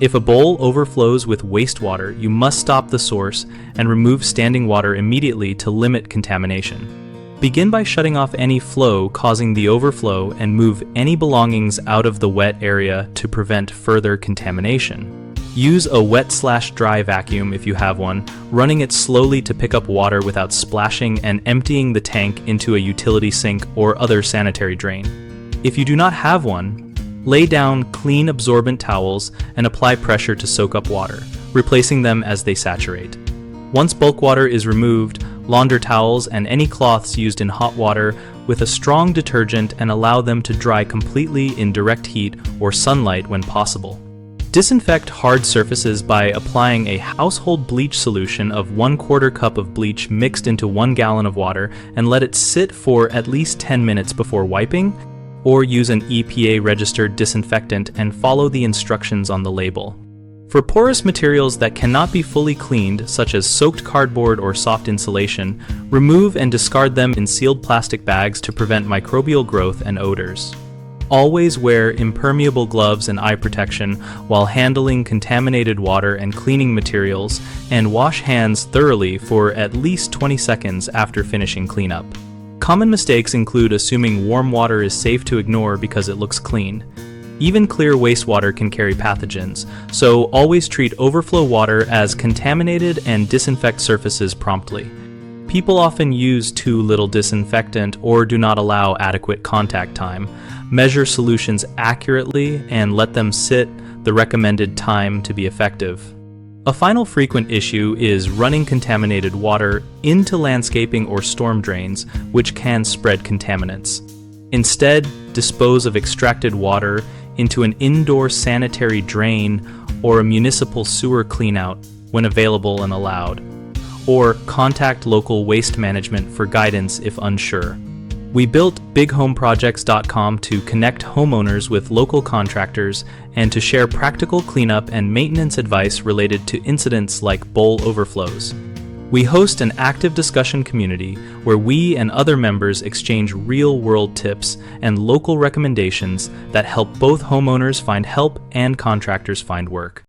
If a bowl overflows with wastewater, you must stop the source and remove standing water immediately to limit contamination. Begin by shutting off any flow causing the overflow and move any belongings out of the wet area to prevent further contamination. Use a wet/dry vacuum if you have one, running it slowly to pick up water without splashing and emptying the tank into a utility sink or other sanitary drain. If you do not have one, lay down clean absorbent towels and apply pressure to soak up water, replacing them as they saturate. Once bulk water is removed, launder towels and any cloths used in hot water with a strong detergent and allow them to dry completely in direct heat or sunlight when possible. Disinfect hard surfaces by applying a household bleach solution of 1/4 cup of bleach mixed into 1 gallon of water and let it sit for at least 10 minutes before wiping, or use an EPA-registered disinfectant and follow the instructions on the label. For porous materials that cannot be fully cleaned, such as soaked cardboard or soft insulation, remove and discard them in sealed plastic bags to prevent microbial growth and odors. Always wear impermeable gloves and eye protection while handling contaminated water and cleaning materials, and wash hands thoroughly for at least 20 seconds after finishing cleanup. Common mistakes include assuming warm water is safe to ignore because it looks clean. Even clear wastewater can carry pathogens, so always treat overflow water as contaminated and disinfect surfaces promptly. People often use too little disinfectant or do not allow adequate contact time. Measure solutions accurately and let them sit the recommended time to be effective. A final frequent issue is running contaminated water into landscaping or storm drains, which can spread contaminants. Instead, dispose of extracted water into an indoor sanitary drain or a municipal sewer cleanout when available and allowed, or contact local waste management for guidance if unsure. We built bighomeprojects.com to connect homeowners with local contractors and to share practical cleanup and maintenance advice related to incidents like bowl overflows. We host an active discussion community where we and other members exchange real-world tips and local recommendations that help both homeowners find help and contractors find work.